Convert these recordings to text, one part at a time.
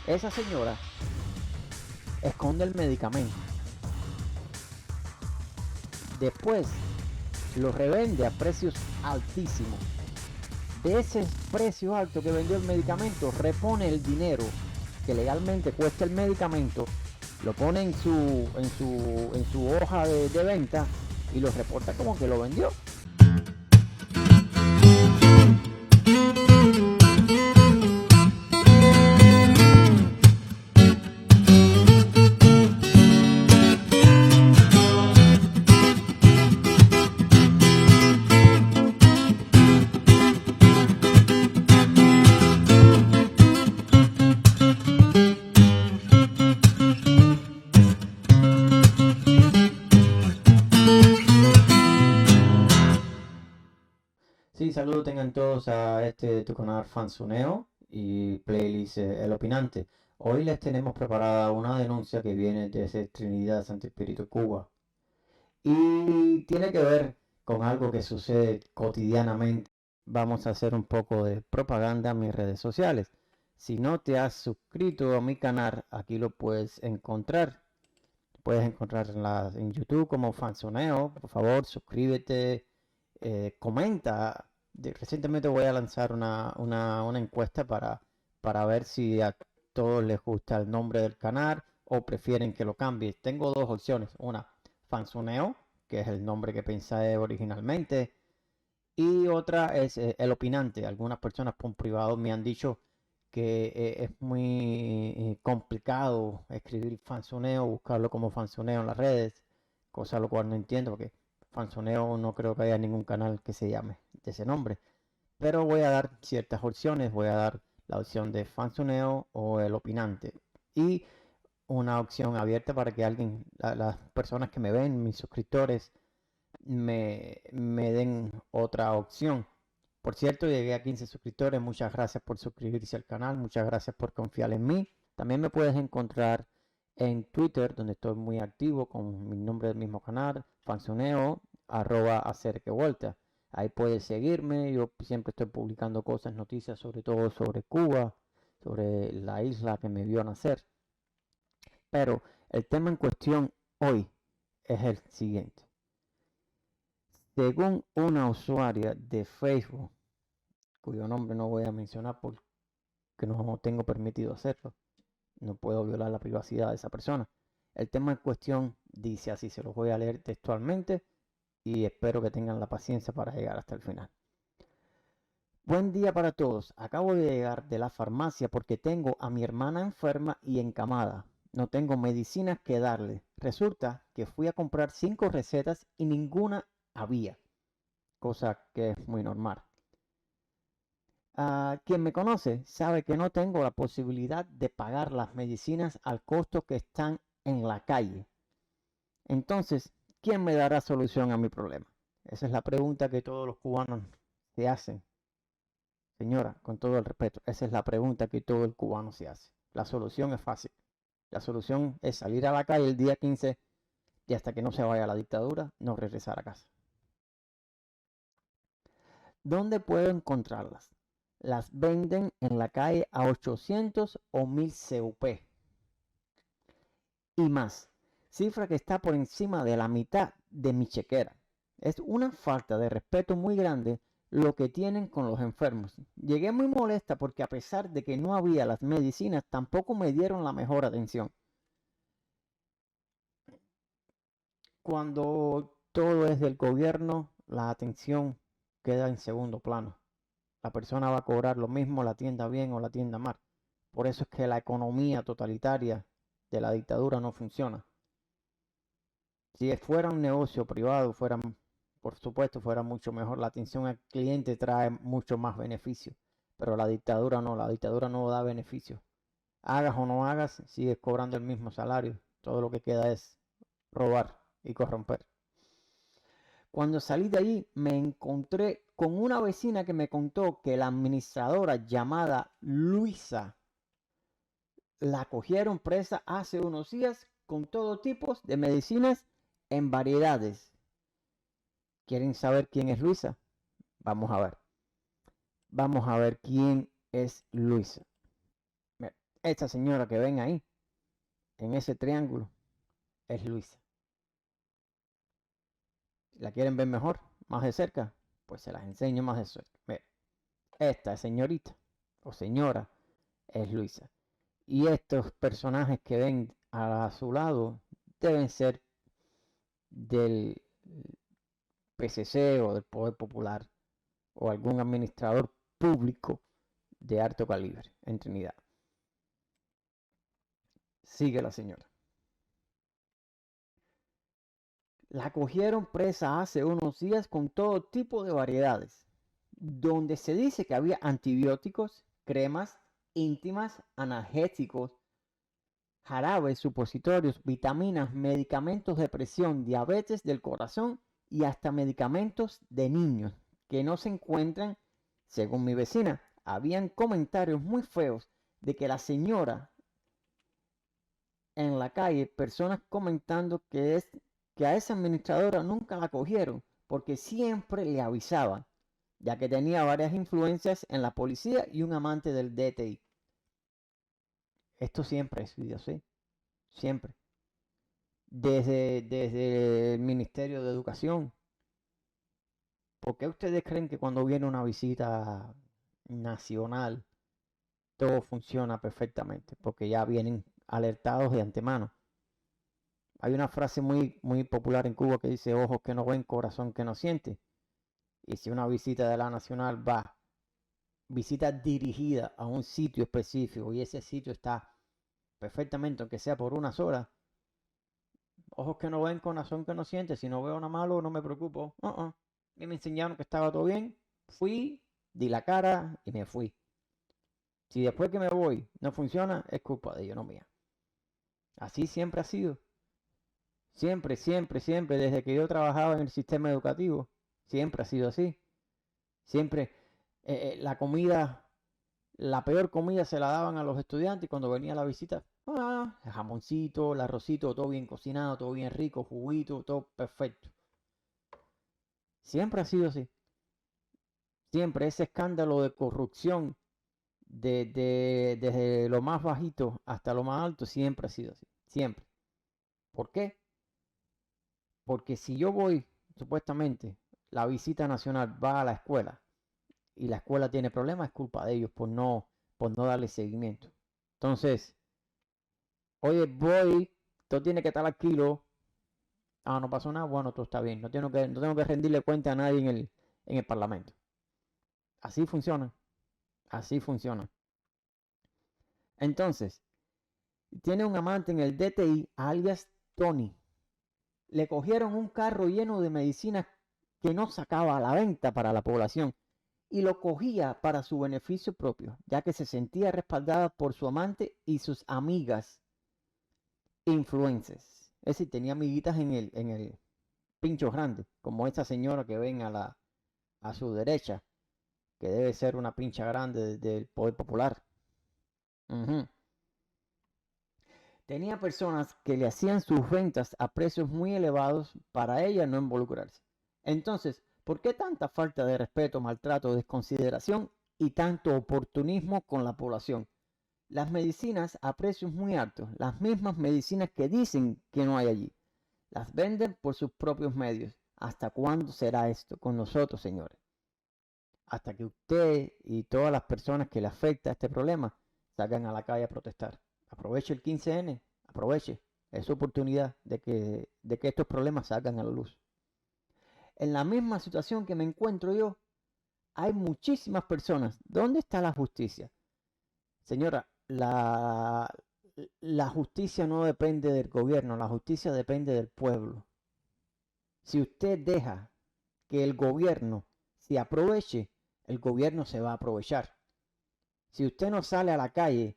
Esa señora esconde el medicamento. Después lo revende a precios altísimos. De ese precio alto que vendió el medicamento, repone el dinero que legalmente cuesta el medicamento, lo pone en su hoja de venta y lo reporta como que lo vendió. Sí, saludos tengan todos a tu canal Fansuneo y playlist El Opinante. Hoy les tenemos preparada una denuncia que viene desde Trinidad Santo Espíritu, Cuba. Y tiene que ver con algo que sucede cotidianamente. Vamos a hacer un poco de propaganda en mis redes sociales. Si no te has suscrito a mi canal, aquí lo puedes encontrar. Puedes encontrar en YouTube como Fansuneo. Por favor, suscríbete, comenta. Recientemente voy a lanzar una encuesta para ver si a todos les gusta el nombre del canal o prefieren que lo cambie. Tengo dos opciones. Una, Fansuneo, que es el nombre que pensé originalmente. Y otra es El Opinante. Algunas personas por privado me han dicho que es muy complicado escribir Fansuneo, buscarlo como Fansuneo en las redes, cosa lo cual no entiendo porque Fansuneo no creo que haya ningún canal que se llame de ese nombre. Pero voy a dar ciertas opciones, voy a dar la opción de Fansuneo o El Opinante. Y una opción abierta para que alguien, las personas que me ven, mis suscriptores, me den otra opción. Por cierto, llegué a 15 suscriptores. Muchas gracias por suscribirse al canal. Muchas gracias por confiar en mí. También me puedes encontrar en Twitter, donde estoy muy activo con mi nombre del mismo canal, Fansuneo, @acerquevuelta. Ahí puedes seguirme. Yo siempre estoy publicando cosas, noticias, sobre todo sobre Cuba, sobre la isla que me vio nacer. Pero el tema en cuestión hoy es el siguiente. Según una usuaria de Facebook, cuyo nombre no voy a mencionar porque no tengo permitido hacerlo, no puedo violar la privacidad de esa persona. El tema en cuestión dice así, se los voy a leer textualmente y espero que tengan la paciencia para llegar hasta el final. Buen día para todos. Acabo de llegar de la farmacia porque tengo a mi hermana enferma y encamada. No tengo medicinas que darle. Resulta que fui a comprar 5 recetas y ninguna había, cosa que es muy normal. Quien me conoce sabe que no tengo la posibilidad de pagar las medicinas al costo que están en la calle. Entonces, ¿quién me dará solución a mi problema? Esa es la pregunta que todos los cubanos se hacen. Señora, con todo el respeto, esa es la pregunta que todo el cubano se hace. La solución es fácil. La solución es salir a la calle el día 15 y hasta que no se vaya la dictadura, no regresar a casa. ¿Dónde puedo encontrarlas? Las venden en la calle a 800 o 1000 CUP y más, cifra que está por encima de la mitad de mi chequera. Es una falta de respeto muy grande lo que tienen con los enfermos. Llegué muy molesta porque a pesar de que no había las medicinas, tampoco me dieron la mejor atención. Cuando todo es del gobierno, la atención queda en segundo plano. La persona va a cobrar lo mismo, la tienda bien o la tienda mal. Por eso es que la economía totalitaria de la dictadura no funciona. Si fuera un negocio privado, por supuesto, fuera mucho mejor. La atención al cliente trae mucho más beneficio. Pero la dictadura no da beneficio. Hagas o no hagas, sigues cobrando el mismo salario. Todo lo que queda es robar y corromper. Cuando salí de ahí me encontré con una vecina que me contó que la administradora llamada Luisa la cogieron presa hace unos días con todo tipo de medicinas en variedades. ¿Quieren saber quién es Luisa? Vamos a ver. Vamos a ver quién es Luisa. Esta señora que ven ahí, en ese triángulo, es Luisa. ¿La quieren ver mejor, más de cerca? Pues se las enseño más de cerca. Mira, esta señorita o señora es Luisa. Y estos personajes que ven a su lado deben ser del PCC o del Poder Popular o algún administrador público de alto calibre en Trinidad. Sigue la señora. La cogieron presa hace unos días con todo tipo de variedades, donde se dice que había antibióticos, cremas íntimas, analgésicos, jarabes, supositorios, vitaminas, medicamentos de presión, diabetes del corazón y hasta medicamentos de niños que no se encuentran, según mi vecina. Habían comentarios muy feos de que la señora en la calle, personas comentando que a esa administradora nunca la cogieron porque siempre le avisaban, ya que tenía varias influencias en la policía y un amante del DTI. Esto siempre ha sido así, siempre. Desde el Ministerio de Educación. ¿Por qué ustedes creen que cuando viene una visita nacional todo funciona perfectamente? Porque ya vienen alertados de antemano. Hay una frase muy popular en Cuba que dice ojos que no ven, corazón que no siente. Y si una visita de la nacional va, visita dirigida a un sitio específico y ese sitio está perfectamente, aunque sea por unas horas, ojos que no ven, corazón que no siente. Si no veo nada malo, no me preocupo. Y me enseñaron que estaba todo bien. Fui, di la cara y me fui. Si después que me voy no funciona, es culpa de ellos, no mía. Así siempre ha sido. Siempre, siempre, siempre, desde que yo trabajaba en el sistema educativo, siempre ha sido así. Siempre la comida, la peor comida se la daban a los estudiantes y cuando venía la visita, el jamoncito, el arrocito, todo bien cocinado, todo bien rico, juguito, todo perfecto. Siempre ha sido así. Siempre ese escándalo de corrupción desde lo más bajito hasta lo más alto, siempre ha sido así. Siempre. ¿Por qué? Porque si yo voy, supuestamente, la visita nacional va a la escuela y la escuela tiene problemas, es culpa de ellos por no darle seguimiento. Entonces, oye, voy, todo tiene que estar al kilo. No pasó nada, bueno, todo está bien. No tengo que rendirle cuenta a nadie en el Parlamento. Así funciona. Así funciona. Entonces, tiene un amante en el DTI, alias Tony. Le cogieron un carro lleno de medicinas que no sacaba a la venta para la población y lo cogía para su beneficio propio, ya que se sentía respaldada por su amante y sus amigas influencers. Es decir, tenía amiguitas en el pincho grande, como esta señora que ven a su derecha, que debe ser una pincha grande del Poder Popular. Tenía personas que le hacían sus ventas a precios muy elevados para ella no involucrarse. Entonces, ¿por qué tanta falta de respeto, maltrato, desconsideración y tanto oportunismo con la población? Las medicinas a precios muy altos, las mismas medicinas que dicen que no hay allí, las venden por sus propios medios. ¿Hasta cuándo será esto con nosotros, señores? Hasta que usted y todas las personas que le afecta este problema salgan a la calle a protestar. Aproveche el 15N, aproveche esa oportunidad de que estos problemas salgan a la luz. En la misma situación que me encuentro yo, hay muchísimas personas. ¿Dónde está la justicia? Señora, la justicia no depende del gobierno, la justicia depende del pueblo. Si usted deja que el gobierno se aproveche, el gobierno se va a aprovechar. Si usted no sale a la calle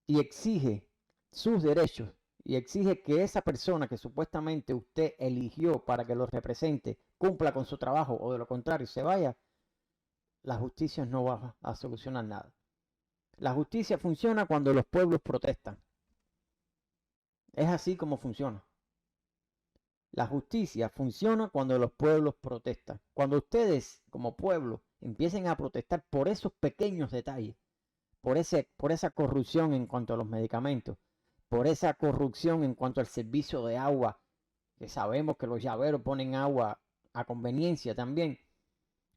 y exige sus derechos y exige que esa persona que supuestamente usted eligió para que lo represente cumpla con su trabajo o de lo contrario se vaya, la justicia no va a solucionar nada. La justicia funciona cuando los pueblos protestan. Es así como funciona. La justicia funciona cuando los pueblos protestan. Cuando ustedes como pueblo empiecen a protestar por esos pequeños detalles, por esa corrupción en cuanto a los medicamentos, por esa corrupción en cuanto al servicio de agua, que sabemos que los llaveros ponen agua a conveniencia también.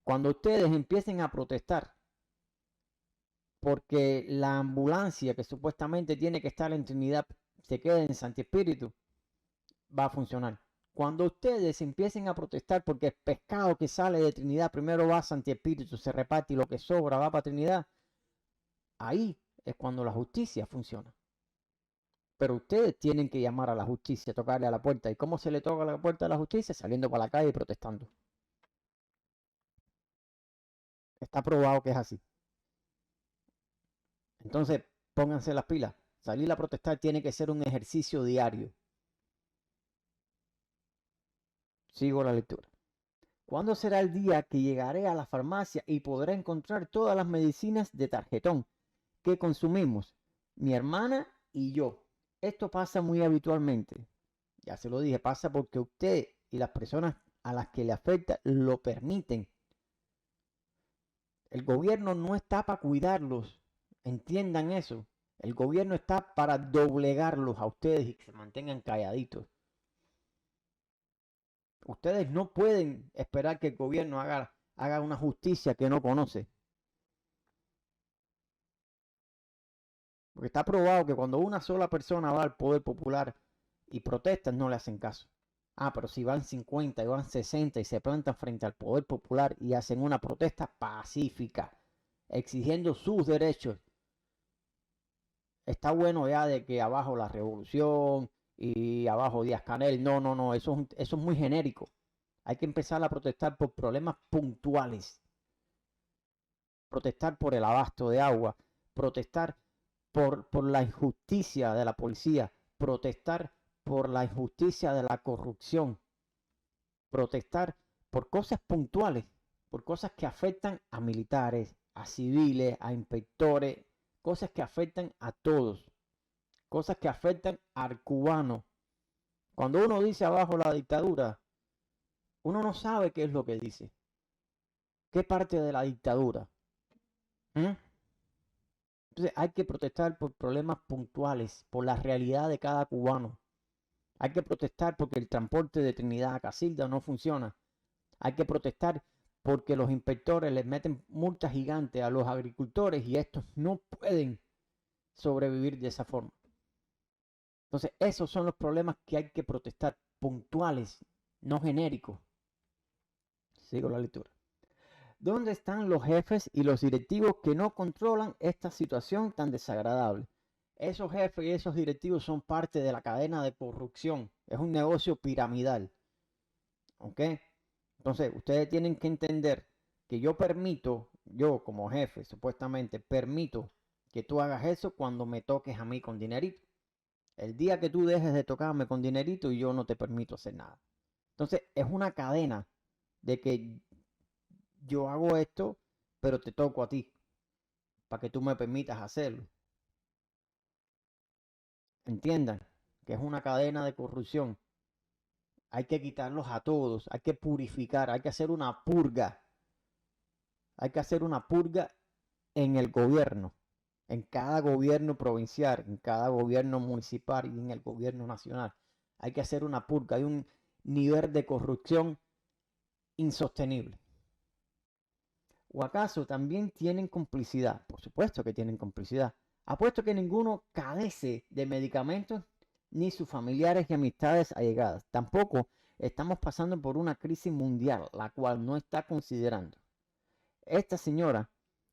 Cuando ustedes empiecen a protestar porque la ambulancia que supuestamente tiene que estar en Trinidad se quede en Santi Espíritu, va a funcionar. Cuando ustedes empiecen a protestar porque el pescado que sale de Trinidad primero va a Santi Espíritu, se reparte y lo que sobra va para Trinidad, ahí es cuando la justicia funciona. Pero ustedes tienen que llamar a la justicia, tocarle a la puerta. ¿Y cómo se le toca a la puerta a la justicia? Saliendo para la calle y protestando. Está probado que es así. Entonces, pónganse las pilas. Salir a protestar tiene que ser un ejercicio diario. Sigo la lectura. ¿Cuándo será el día que llegaré a la farmacia y podré encontrar todas las medicinas de tarjetón que consumimos, mi hermana y yo? Esto pasa muy habitualmente. Ya se lo dije, pasa porque usted y las personas a las que le afecta lo permiten. El gobierno no está para cuidarlos. Entiendan eso. El gobierno está para doblegarlos a ustedes y que se mantengan calladitos. Ustedes no pueden esperar que el gobierno haga una justicia que no conoce. Porque está probado que cuando una sola persona va al poder popular y protesta, no le hacen caso. Ah, pero si van 50 y van 60 y se plantan frente al poder popular y hacen una protesta pacífica, exigiendo sus derechos, está bueno ya de que abajo la revolución y abajo Díaz-Canel. No, eso es muy genérico. Hay que empezar a protestar por problemas puntuales. Protestar por el abasto de agua, protestar por la injusticia de la policía, protestar por la injusticia de la corrupción, protestar por cosas puntuales, por cosas que afectan a militares, a civiles, a inspectores, cosas que afectan a todos, cosas que afectan al cubano. Cuando uno dice abajo la dictadura, uno no sabe qué es lo que dice. ¿Qué parte de la dictadura? ¿Mm? Entonces hay que protestar por problemas puntuales, por la realidad de cada cubano. Hay que protestar porque el transporte de Trinidad a Casilda no funciona. Hay que protestar porque los inspectores les meten multas gigantes a los agricultores y estos no pueden sobrevivir de esa forma. Entonces esos son los problemas que hay que protestar, puntuales, no genéricos. Sigo la lectura. ¿Dónde están los jefes y los directivos que no controlan esta situación tan desagradable? Esos jefes y esos directivos son parte de la cadena de corrupción. Es un negocio piramidal. ¿Ok? Entonces, ustedes tienen que entender que yo como jefe, supuestamente, permito que tú hagas eso cuando me toques a mí con dinerito. El día que tú dejes de tocarme con dinerito, yo no te permito hacer nada. Entonces, es una cadena de que yo hago esto, pero te toco a ti, para que tú me permitas hacerlo. Entiendan que es una cadena de corrupción. Hay que quitarlos a todos, hay que purificar, hay que hacer una purga. Hay que hacer una purga en el gobierno, en cada gobierno provincial, en cada gobierno municipal y en el gobierno nacional. Hay que hacer una purga. Hay un nivel de corrupción insostenible. ¿O acaso también tienen complicidad? Por supuesto que tienen complicidad. Apuesto que ninguno carece de medicamentos ni sus familiares y amistades allegadas. Tampoco estamos pasando por una crisis mundial, la cual no está considerando. Esta señora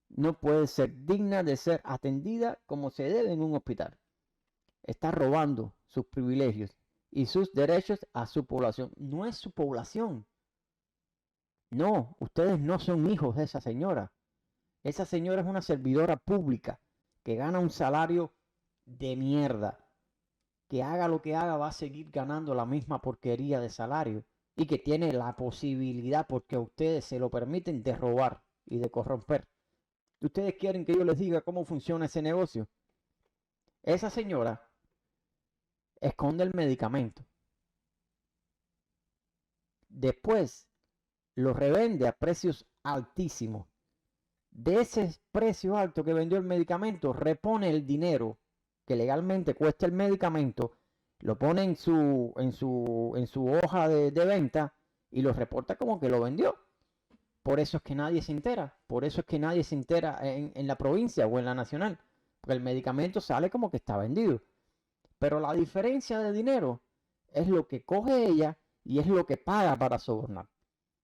no puede ser digna de ser atendida como se debe en un hospital. Está robando sus privilegios y sus derechos a su población. No es su población. No, ustedes no son hijos de esa señora. Esa señora es una servidora pública que gana un salario de mierda. Que haga lo que haga va a seguir ganando la misma porquería de salario. Y que tiene la posibilidad, porque ustedes se lo permiten, de robar y de corromper. ¿Ustedes quieren que yo les diga cómo funciona ese negocio? Esa señora esconde el medicamento. Después lo revende a precios altísimos. de ese precio alto que vendió el medicamento, repone el dinero que legalmente cuesta el medicamento, lo pone en su hoja de venta y lo reporta como que lo vendió. Por eso es que nadie se entera. Por eso es que nadie se entera en la provincia o en la nacional. Porque el medicamento sale como que está vendido. Pero la diferencia de dinero es lo que coge ella y es lo que paga para sobornar.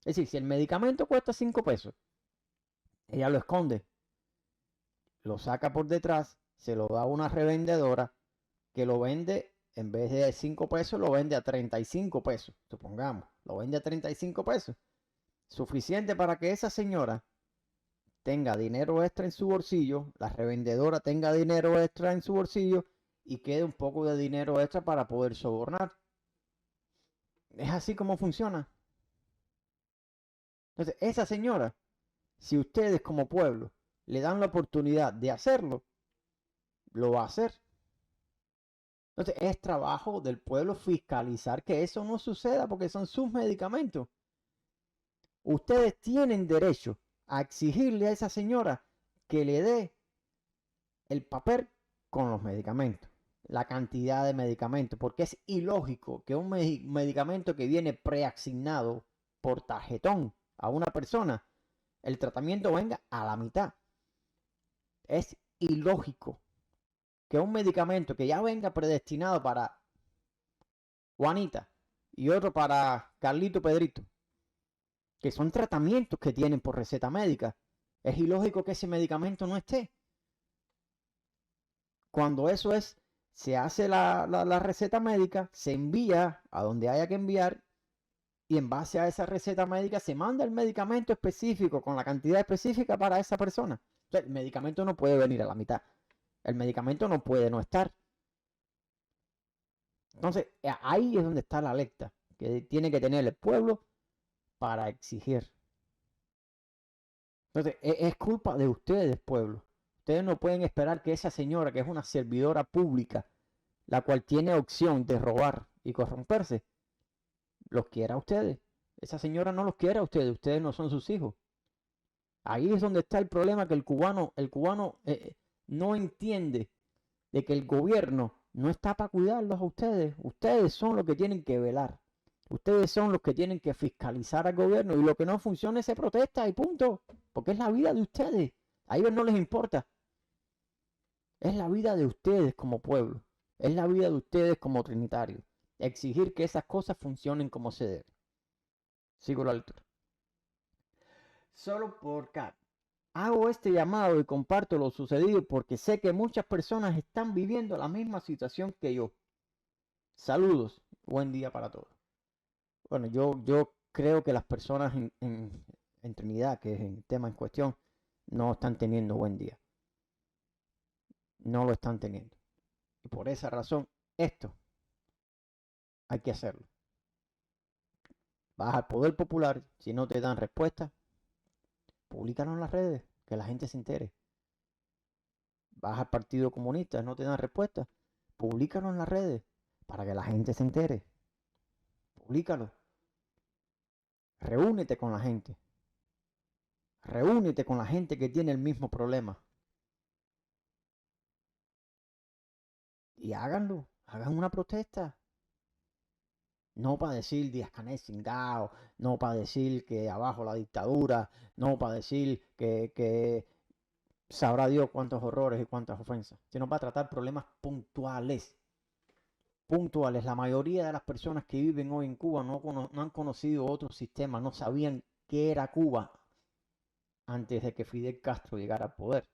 Es decir, si el medicamento cuesta 5 pesos, ella lo esconde, lo saca por detrás, se lo da a una revendedora que lo vende, en vez de 5 pesos, lo vende a 35 pesos, supongamos, lo vende a 35 pesos. Suficiente para que esa señora tenga dinero extra en su bolsillo, la revendedora tenga dinero extra en su bolsillo y quede un poco de dinero extra para poder sobornar. Es así como funciona. Entonces, esa señora, si ustedes como pueblo le dan la oportunidad de hacerlo, lo va a hacer. Entonces, es trabajo del pueblo fiscalizar que eso no suceda porque son sus medicamentos. Ustedes tienen derecho a exigirle a esa señora que le dé el papel con los medicamentos, la cantidad de medicamentos, porque es ilógico que un medicamento que viene preasignado por tarjetón a una persona, el tratamiento venga a la mitad. Es ilógico que un medicamento que ya venga predestinado para Juanita y otro para Carlito Pedrito, que son tratamientos que tienen por receta médica, es ilógico que ese medicamento no esté. Cuando eso es, se hace la receta médica, se envía a donde haya que enviar y en base a esa receta médica se manda el medicamento específico con la cantidad específica para esa persona. O sea, el medicamento no puede venir a la mitad. El medicamento no puede no estar. Entonces, ahí es donde está la alerta que tiene que tener el pueblo para exigir. Entonces, es culpa de ustedes, pueblo. Ustedes no pueden esperar que esa señora, que es una servidora pública, la cual tiene opción de robar y corromperse, los quiera a ustedes. Esa señora no los quiere a ustedes no son sus hijos. Ahí es donde está el problema, que el cubano no entiende de que el gobierno no está para cuidarlos a ustedes. Ustedes son los que tienen que velar. Ustedes son los que tienen que fiscalizar al gobierno y lo que no funcione se protesta y punto. Porque es la vida de ustedes. A ellos no les importa. Es la vida de ustedes como pueblo. Es la vida de ustedes como trinitarios. Exigir que esas cosas funcionen como se debe. Sigo la lectura. Solo por acá. Hago este llamado y comparto lo sucedido porque sé que muchas personas están viviendo la misma situación que yo. Saludos. Buen día para todos. Bueno, yo creo que las personas en Trinidad, que es el tema en cuestión, no están teniendo buen día. No lo están teniendo. Y por esa razón, esto hay que hacerlo. Vas al Poder Popular, si no te dan respuesta, públicalo en las redes, que la gente se entere. Vas al Partido Comunista, no te dan respuesta, públicalo en las redes, para que la gente se entere. Públicalo. Reúnete con la gente. Reúnete con la gente que tiene el mismo problema. Y háganlo, hagan una protesta. No para decir Díaz-Canel cingao, no para decir que abajo la dictadura, no para decir que sabrá Dios cuántos horrores y cuántas ofensas, sino para tratar problemas puntuales. Puntuales. La mayoría de las personas que viven hoy en Cuba no han conocido otro sistema, no sabían qué era Cuba antes de que Fidel Castro llegara al poder.